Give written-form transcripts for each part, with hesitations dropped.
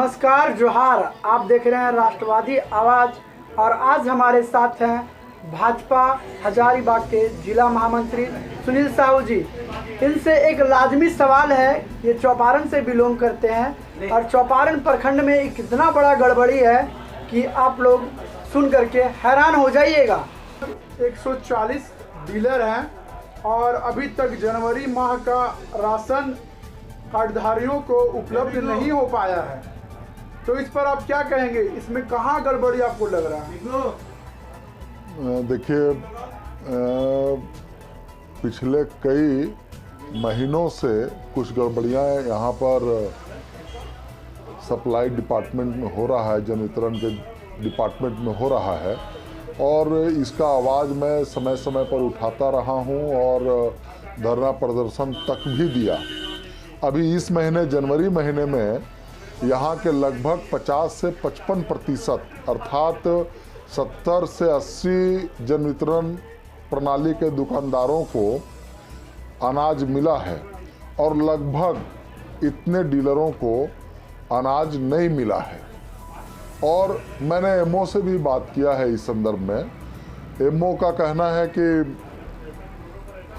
नमस्कार, जोहार। आप देख रहे हैं राष्ट्रवादी आवाज़ और आज हमारे साथ हैं भाजपा हजारीबाग के जिला महामंत्री सुनील साहू जी। इनसे एक लाजमी सवाल है, ये चौपारण से बिलोंग करते हैं और चौपारण प्रखंड में एक इतना बड़ा गड़बड़ी है कि आप लोग सुन करके हैरान हो जाइएगा। 140 डीलर हैं और अभी तक जनवरी माह का राशन कार्डधारियों को उपलब्ध नहीं हो पाया है, तो इस पर आप क्या कहेंगे? इसमें कहाँ गड़बड़ी आपको लग रहा है? देखिए, पिछले कई महीनों से कुछ गड़बड़ियाँ यहाँ पर सप्लाई डिपार्टमेंट में हो रहा है, जन वितरण के डिपार्टमेंट में हो रहा है और इसका आवाज़ मैं समय समय पर उठाता रहा हूँ और धरना प्रदर्शन तक भी दिया। अभी इस महीने जनवरी महीने में यहाँ के लगभग 50 से 55% अर्थात 70 से 80 जन वितरण प्रणाली के दुकानदारों को अनाज मिला है और लगभग इतने डीलरों को अनाज नहीं मिला है। और मैंने एमओ से भी बात किया है इस संदर्भ में। एमओ का कहना है कि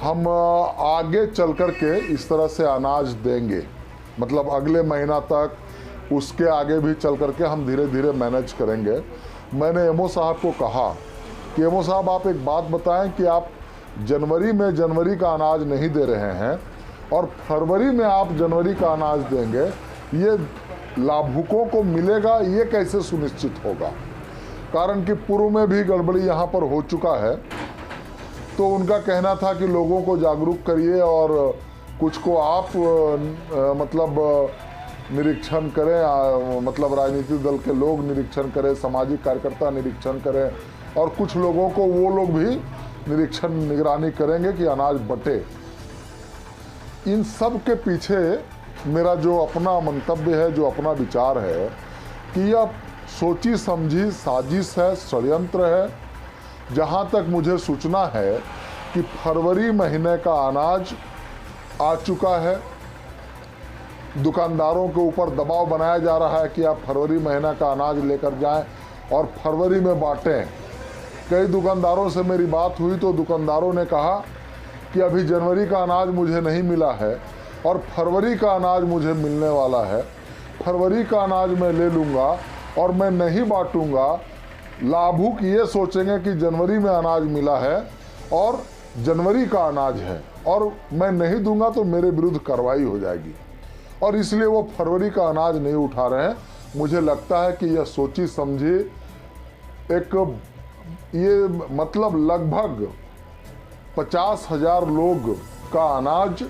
हम आगे चल कर के इस तरह से अनाज देंगे, मतलब अगले महीना तक, उसके आगे भी चल करके हम धीरे धीरे मैनेज करेंगे। मैंने एमओ साहब को कहा कि एमओ साहब, आप एक बात बताएं कि आप जनवरी में जनवरी का अनाज नहीं दे रहे हैं और फरवरी में आप जनवरी का अनाज देंगे, ये लाभुकों को मिलेगा, ये कैसे सुनिश्चित होगा? कारण कि पूर्व में भी गड़बड़ी यहाँ पर हो चुका है। तो उनका कहना था कि लोगों को जागरूक करिए और कुछ को आप मतलब निरीक्षण करें, मतलब राजनीतिक दल के लोग निरीक्षण करें, सामाजिक कार्यकर्ता निरीक्षण करें और कुछ लोगों को वो लोग भी निरीक्षण निगरानी करेंगे कि अनाज बटे। इन सब के पीछे मेरा जो अपना मंतव्य है, जो अपना विचार है कि यह सोची समझी साजिश है, षड्यंत्र है। जहाँ तक मुझे सूचना है कि फरवरी महीने का अनाज आ चुका है, दुकानदारों के ऊपर दबाव बनाया जा रहा है कि आप फरवरी महीना का अनाज लेकर जाएं और फरवरी में बांटें। कई दुकानदारों से मेरी बात हुई तो दुकानदारों ने कहा कि अभी जनवरी का अनाज मुझे नहीं मिला है और फरवरी का अनाज मुझे मिलने वाला है। फरवरी का अनाज मैं ले लूँगा और मैं नहीं बांटूँगा। लाभुक ये सोचेंगे कि जनवरी में अनाज मिला है और जनवरी का अनाज है और मैं नहीं दूंगा तो मेरे विरुद्ध कार्रवाई हो जाएगी, और इसलिए वो फरवरी का अनाज नहीं उठा रहे हैं। मुझे लगता है कि यह सोची समझी एक, ये मतलब लगभग 50,000 लोग का अनाज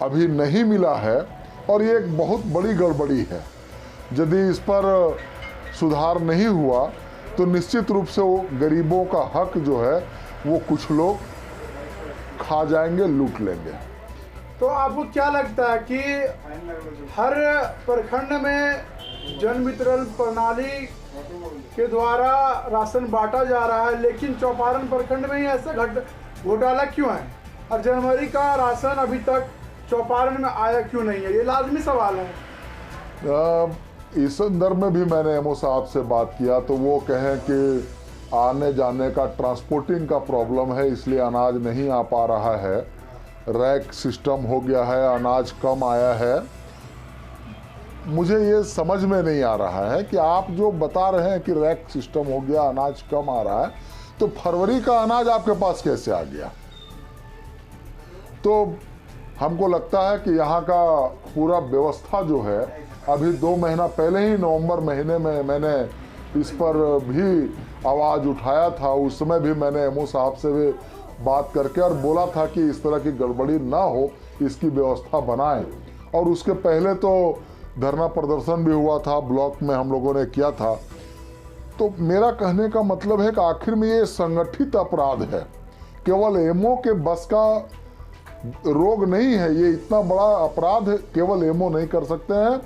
अभी नहीं मिला है और ये एक बहुत बड़ी गड़बड़ी है। यदि इस पर सुधार नहीं हुआ तो निश्चित रूप से वो गरीबों का हक जो है वो कुछ लोग खा जाएंगे, लूट लेंगे। तो आपको क्या लगता है कि हर प्रखंड में जन वितरण प्रणाली के द्वारा राशन बांटा जा रहा है, लेकिन चौपारण प्रखंड में ही ऐसा घोटाला क्यों है और जनवरी का राशन अभी तक चौपारण में आया क्यों नहीं है? ये लाजमी सवाल है। इस संदर्भ में भी मैंने एमओ साहब से बात किया तो वो कहें कि आने जाने का ट्रांसपोर्टिंग का प्रॉब्लम है, इसलिए अनाज नहीं आ पा रहा है। रैक सिस्टम हो गया है, अनाज कम आया है। मुझे ये समझ में नहीं आ रहा है कि आप जो बता रहे हैं कि रैक सिस्टम हो गया, अनाज कम आ रहा है, तो फरवरी का अनाज आपके पास कैसे आ गया? तो हमको लगता है कि यहाँ का पूरा व्यवस्था जो है, अभी 2 महीना पहले ही नवंबर महीने में मैंने इस पर भी आवाज़ उठाया था। उस समय भी मैंने एमओ साहब से भी बात करके और बोला था कि इस तरह की गड़बड़ी ना हो, इसकी व्यवस्था बनाएं। और उसके पहले तो धरना प्रदर्शन भी हुआ था, ब्लॉक में हम लोगों ने किया था। तो मेरा कहने का मतलब है कि आखिर में ये संगठित अपराध है, केवल एमओ के बस का रोग नहीं है। ये इतना बड़ा अपराध केवल एमओ नहीं कर सकते हैं।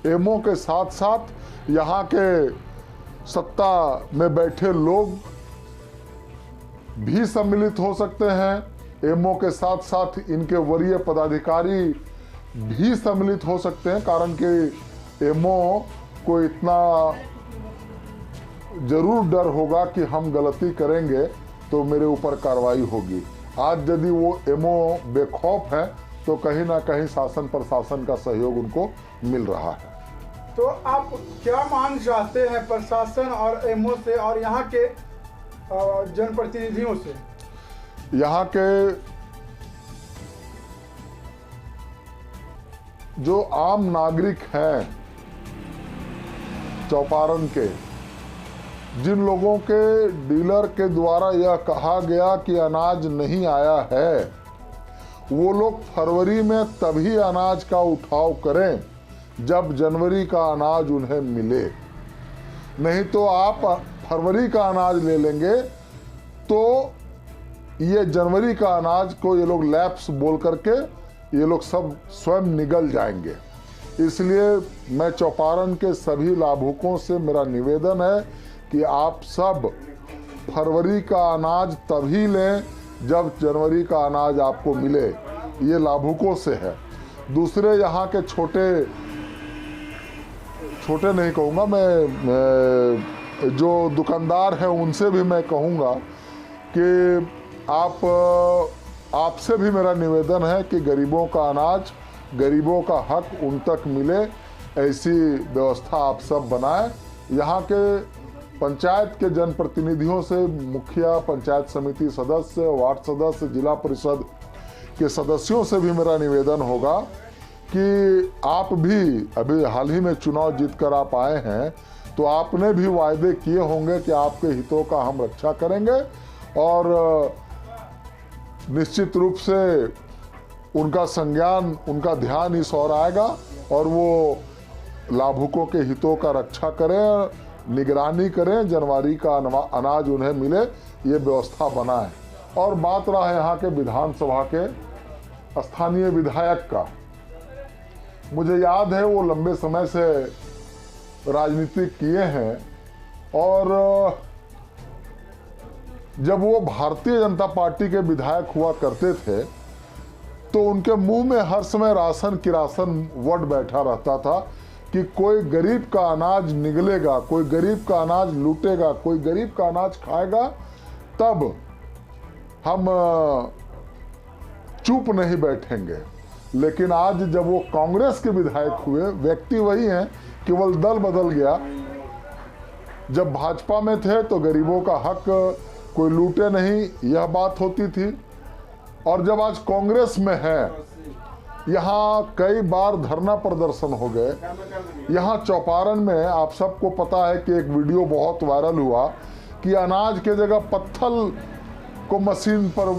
एमओ के साथ साथ यहाँ के सत्ता में बैठे लोग भी सम्मिलित हो सकते हैं। एमओ के साथ साथ इनके वरीय पदाधिकारी भी सम्मिलित हो सकते हैं, कारण कि एमओ को इतना जरूर डर होगा कि हम गलती करेंगे तो मेरे ऊपर कार्रवाई होगी। आज यदि वो एमओ बेखौफ है तो कहीं ना कहीं शासन प्रशासन का सहयोग उनको मिल रहा है। तो आप क्या मांग चाहते हैं प्रशासन और एमओ से और यहाँ के जनप्रतिनिधियों से? यहाँ के जो आम नागरिक हैं चौपारण के, जिन लोगों के डीलर के द्वारा यह कहा गया कि अनाज नहीं आया है, वो लोग फरवरी में तभी अनाज का उठाव करें जब जनवरी का अनाज उन्हें मिले। नहीं तो आप फरवरी का अनाज ले लेंगे तो ये जनवरी का अनाज को ये लोग लैप्स बोल करके ये लोग सब स्वयं निगल जाएंगे। इसलिए मैं चौपारण के सभी लाभुकों से मेरा निवेदन है कि आप सब फरवरी का अनाज तभी लें जब जनवरी का अनाज आपको मिले। ये लाभुकों से है। दूसरे यहाँ के छोटे नहीं कहूँगा मैं, जो दुकानदार हैं उनसे भी मैं कहूँगा कि आपसे भी मेरा निवेदन है कि गरीबों का अनाज, गरीबों का हक उन तक मिले, ऐसी व्यवस्था आप सब बनाएं। यहाँ के पंचायत के जनप्रतिनिधियों से, मुखिया, पंचायत समिति सदस्य, वार्ड सदस्य, जिला परिषद के सदस्यों से भी मेरा निवेदन होगा कि आप भी अभी हाल ही में चुनाव जीतकर आप आए हैं तो आपने भी वायदे किए होंगे कि आपके हितों का हम रक्षा करेंगे और निश्चित रूप से उनका संज्ञान, उनका ध्यान इस ओर आएगा और वो लाभुकों के हितों का रक्षा करें, निगरानी करें, जनवरी का अनाज उन्हें मिले, ये व्यवस्था बनाएं। और बात रहा है यहाँ के विधानसभा के स्थानीय विधायक का, मुझे याद है वो लंबे समय से राजनीति किए हैं और जब वो भारतीय जनता पार्टी के विधायक हुआ करते थे तो उनके मुंह में हर समय राशन किरासन वर्ड बैठा रहता था कि कोई गरीब का अनाज निगलेगा, कोई गरीब का अनाज लूटेगा, कोई गरीब का अनाज खाएगा, तब हम चुप नहीं बैठेंगे। लेकिन आज जब वो कांग्रेस के विधायक हुए, व्यक्ति वही हैं, केवल दल बदल गया। जब भाजपा में थे तो गरीबों का हक कोई लूटे नहीं, यह बात होती थी। और जब आज कांग्रेस में है, यहाँ कई बार धरना प्रदर्शन हो गए। यहाँ चौपारण में आप सबको पता है कि एक वीडियो बहुत वायरल हुआ कि अनाज के जगह पत्थर को मशीन पर